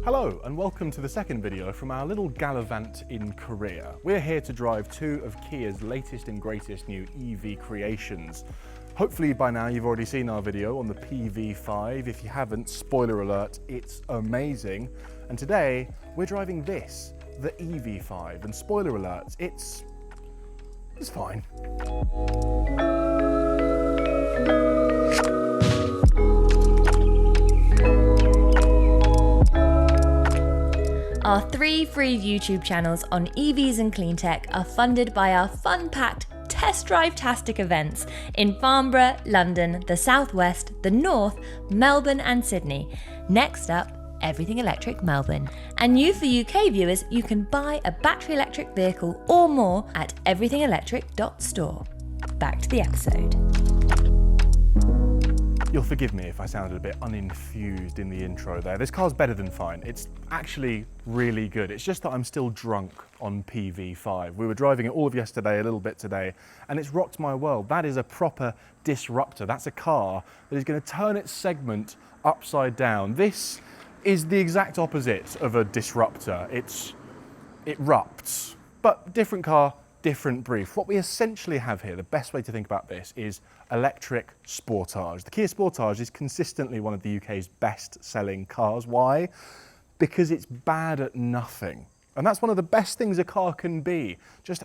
Hello and welcome to the second video from our little gallivant in Korea. We're here to drive two of Kia's latest and greatest new EV creations. Hopefully by now you've already seen our video on the EV5. If you haven't, spoiler alert, it's amazing. And today we're driving this, the EV5, and spoiler alert, it's fine. Our 3 free YouTube channels on EVs and clean tech are funded by our fun-packed test drive-tastic events in Farnborough, London, the Southwest, the North, Melbourne and Sydney. Next up, Everything Electric Melbourne. And new for UK viewers, you can buy a battery electric vehicle or more at everythingelectric.store. Back to the episode. You'll forgive me if I sounded a bit uninfused in the intro there. This car's better than fine. It's actually really good. It's just that I'm still drunk on EV5. We were driving it all of yesterday, a little bit today, and it's rocked my world. That is a proper disruptor. That's a car that is going to turn its segment upside down. This is the exact opposite of a disruptor. It rupts, but different car, different brief. What we essentially have here, the best way to think about this, is electric Sportage. The Kia Sportage is consistently one of the UK's best-selling cars. Why? Because it's bad at nothing. And that's one of the best things a car can be. Just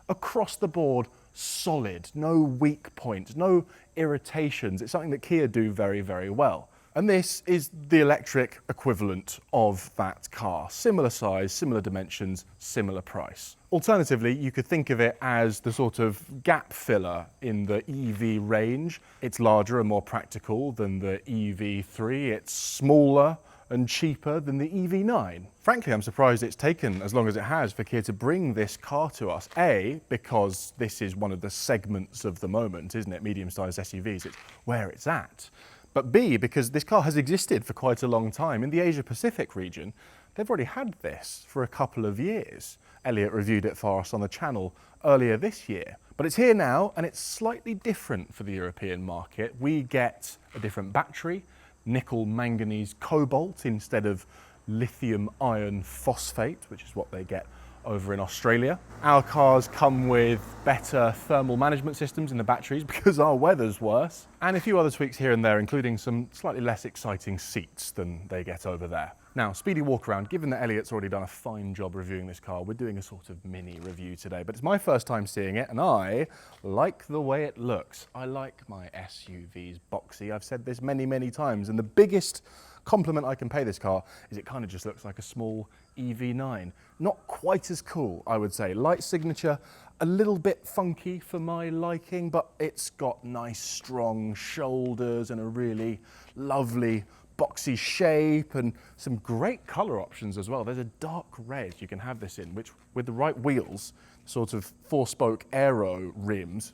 across the board, solid, no weak points, no irritations. It's something that Kia do very, very well. And this is the electric equivalent of that car. Similar size, similar dimensions, similar price. Alternatively, you could think of it as the sort of gap filler in the EV range. It's larger and more practical than the EV3. It's smaller and cheaper than the EV9. Frankly, I'm surprised it's taken as long as it has for Kia to bring this car to us. A, because this is one of the segments of the moment, isn't it? Medium-sized SUVs, it's where it's at. But B, because this car has existed for quite a long time. In the Asia-Pacific region, they've already had this for a couple of years. Elliot reviewed it for us on the channel earlier this year. But it's here now, and it's slightly different for the European market. We get a different battery, nickel manganese cobalt instead of lithium iron phosphate, which is what they get over in Australia. Our cars come with better thermal management systems in the batteries because our weather's worse, and a few other tweaks here and there, including some slightly less exciting seats than they get over there. Now, speedy walk around, given that Elliot's already done a fine job reviewing this car, we're doing a sort of mini review today, but it's my first time seeing it, and I like the way it looks. I like my SUVs boxy. I've said this many, many times, and the biggest compliment I can pay this car is it kind of just looks like a small EV9. Not quite as cool, I would say. Light signature, a little bit funky for my liking, but it's got nice strong shoulders and a really lovely boxy shape and some great color options as well. There's a dark red you can have this in, which with the right wheels, sort of 4-spoke aero rims,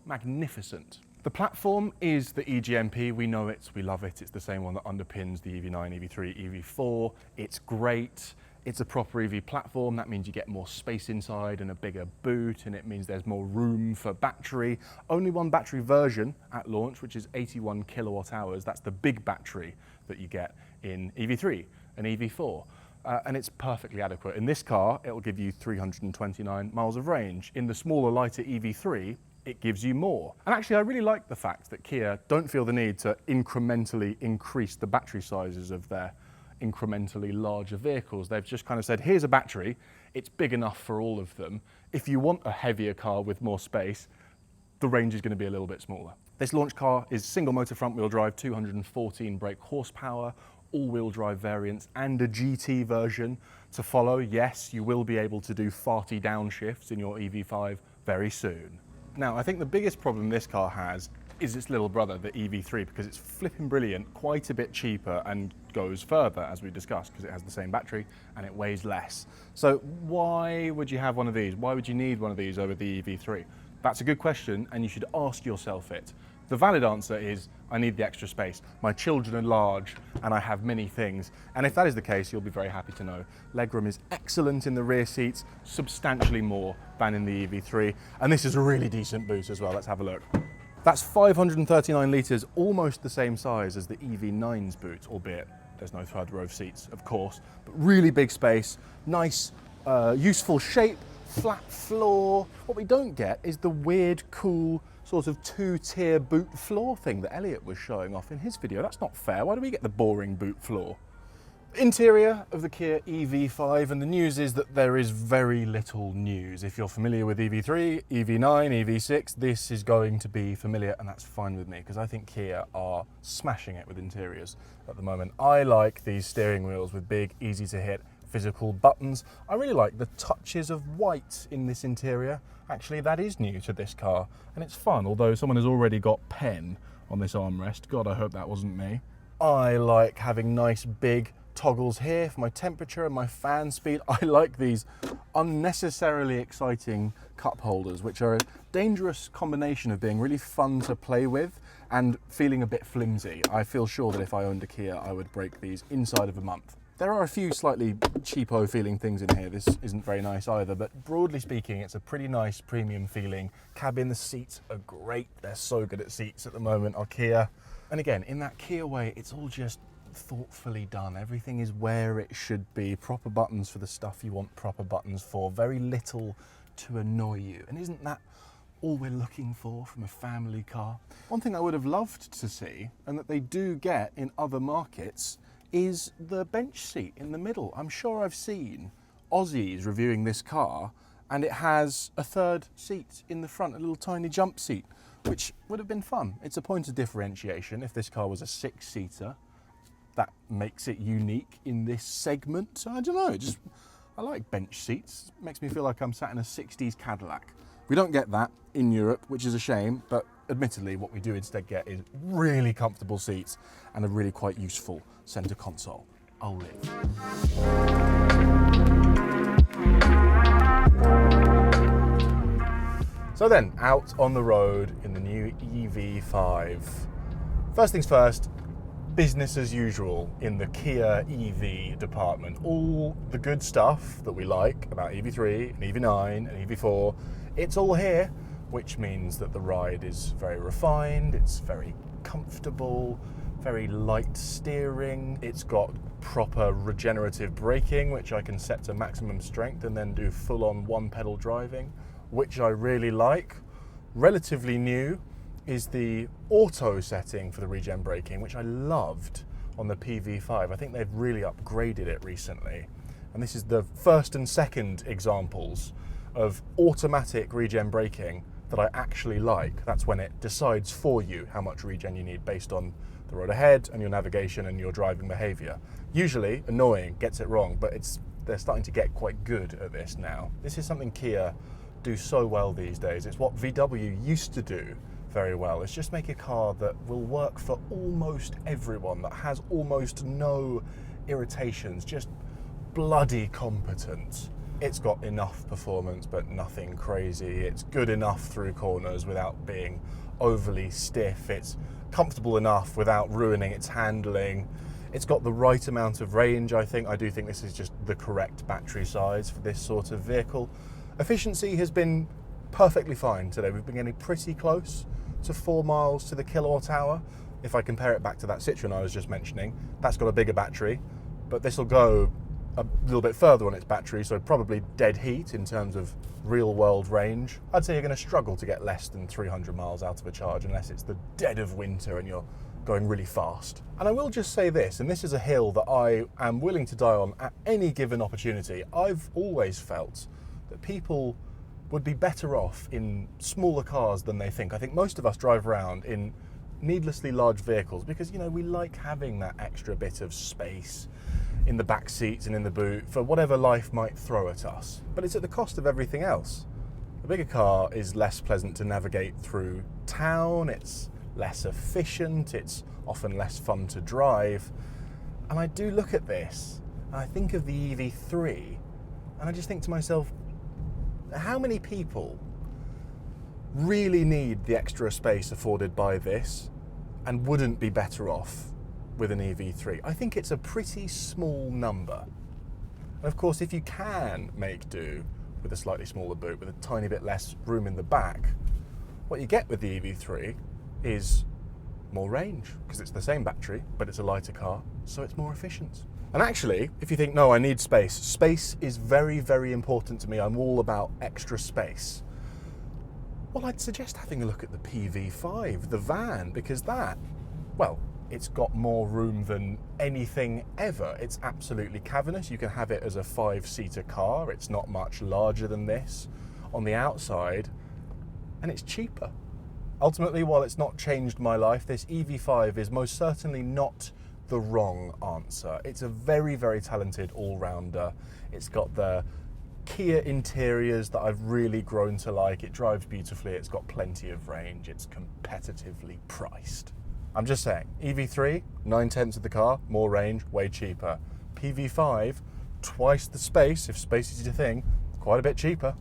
magnificent. The platform is the E-GMP. We know it, we love it. It's the same one that underpins the EV9, EV3, EV4. It's great. It's a proper EV platform. That means you get more space inside and a bigger boot, and it means there's more room for battery. Only one battery version at launch, which is 81 kilowatt hours. That's the big battery that you get in EV3 and EV4. And it's perfectly adequate. In this car, it'll give you 329 miles of range. In the smaller, lighter EV3, it gives you more. And actually, I really like the fact that Kia don't feel the need to incrementally increase the battery sizes of their incrementally larger vehicles. They've just kind of said, here's a battery, it's big enough for all of them. If you want a heavier car with more space, the range is going to be a little bit smaller. This launch car is single motor front wheel drive, 214 brake horsepower, all-wheel drive variants, and a GT version to follow. Yes, you will be able to do farty downshifts in your EV5 very soon. Now, I think the biggest problem this car has is its little brother, the EV3, because it's flipping brilliant, quite a bit cheaper, and goes further, as we discussed, because it has the same battery and it weighs less. So why would you have one of these? Why would you need one of these over the EV3? That's a good question, and you should ask yourself it. The valid answer is, I need the extra space. My children are large and I have many things. And if that is the case, you'll be very happy to know legroom is excellent in the rear seats, substantially more than in the EV3. And this is a really decent boot as well. Let's have a look. That's 539 litres, almost the same size as the EV9's boot, albeit there's no third row of seats, of course, but really big space, nice, useful shape, flat floor. What we don't get is the weird, cool, sort of two-tier boot floor thing that Elliot was showing off in his video. That's not fair. Why do we get the boring boot floor? Interior of the Kia EV5, and the news is that there is very little news. If you're familiar with EV3, EV9, EV6, this is going to be familiar, and that's fine with me because I think Kia are smashing it with interiors at the moment. I like these steering wheels with big, easy to hit physical buttons. I really like the touches of white in this interior. Actually, that is new to this car, and it's fun, although someone has already got pen on this armrest. God, I hope that wasn't me. I like having nice big toggles here for my temperature and my fan speed. I like these unnecessarily exciting cup holders, which are a dangerous combination of being really fun to play with and feeling a bit flimsy. I feel sure that if I owned a Kia, I would break these inside of a month. There are a few slightly cheapo feeling things in here. This isn't very nice either, but broadly speaking, it's a pretty nice premium feeling cabin. The seats are great. They're so good at seats at the moment, our Kia. And again, in that Kia way, it's all just thoughtfully done. Everything is where it should be. Proper buttons for the stuff you want proper buttons for. Very little to annoy you. And isn't that all we're looking for from a family car? One thing I would have loved to see, and that they do get in other markets, is the bench seat in the middle. I'm sure I've seen Aussies reviewing this car and it has a third seat in the front, a little tiny jump seat, which would have been fun. It's a point of differentiation. If this car was a 6-seater, that makes it unique in this segment. I don't know, I like bench seats. It makes me feel like I'm sat in a 60s Cadillac. We don't get that in Europe, which is a shame, but admittedly what we do instead get is really comfortable seats and a really quite useful center console. I'll live. So then, out on the road in the new EV5. First things first, business as usual in the Kia EV department. All the good stuff that we like about EV3 and EV9 and EV4, it's all here, which means that the ride is very refined, it's very comfortable, very light steering. It's got proper regenerative braking, which I can set to maximum strength and then do full-on one-pedal driving, which I really like. Relatively new is the auto setting for the regen braking, which I loved on the PV5. I think they've really upgraded it recently. And this is the first and second examples of automatic regen braking that I actually like. That's when it decides for you how much regen you need based on the road ahead and your navigation and your driving behavior. Usually annoying, gets it wrong, but they're starting to get quite good at this now. This is something Kia do so well these days. It's what VW used to do very well. It's just make a car that will work for almost everyone, that has almost no irritations, just bloody competent. It's got enough performance, but nothing crazy. It's good enough through corners without being overly stiff. It's comfortable enough without ruining its handling. It's got the right amount of range, I think. I do think this is just the correct battery size for this sort of vehicle. Efficiency has been perfectly fine today. We've been getting pretty close to 4 miles to the kilowatt hour. If I compare it back to that Citroen I was just mentioning, that's got a bigger battery, but this will go a little bit further on its battery, so probably dead heat in terms of real world range. I'd say you're going to struggle to get less than 300 miles out of a charge unless it's the dead of winter and you're going really fast. And I will just say this, and this is a hill that I am willing to die on at any given opportunity. I've always felt that people would be better off in smaller cars than they think. I think most of us drive around in needlessly large vehicles because, you know, we like having that extra bit of space in the back seats and in the boot for whatever life might throw at us. But it's at the cost of everything else. A bigger car is less pleasant to navigate through town, it's less efficient, it's often less fun to drive. And I do look at this and I think of the EV3 and I just think to myself, how many people really need the extra space afforded by this and wouldn't be better off with an EV3? I think it's a pretty small number. And of course, if you can make do with a slightly smaller boot with a tiny bit less room in the back, what you get with the EV3 is more range, because it's the same battery, but it's a lighter car, so it's more efficient. And actually, if you think, no, I need space, space is very, very important to me. I'm all about extra space. Well, I'd suggest having a look at the PV5, the van, because that, well, it's got more room than anything ever. It's absolutely cavernous. You can have it as a 5-seater car. It's not much larger than this on the outside, and it's cheaper. Ultimately, while it's not changed my life, this EV5 is most certainly not the wrong answer. It's a very, very talented all-rounder. It's got the Kia interiors that I've really grown to like. It drives beautifully, it's got plenty of range, it's competitively priced. I'm just saying, EV3, 9/10 of the car, more range, way cheaper. PV5, twice the space, if space is your thing, quite a bit cheaper.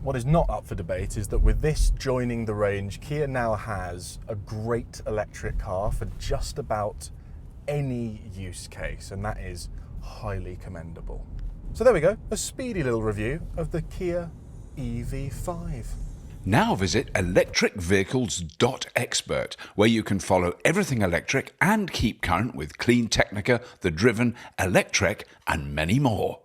What is not up for debate is that with this joining the range, Kia now has a great electric car for just about any use case, and that is highly commendable. So there we go, a speedy little review of the Kia EV5. Now visit electricvehicles.expert, where you can follow everything electric and keep current with Clean Technica, The Driven, Electrek, and many more.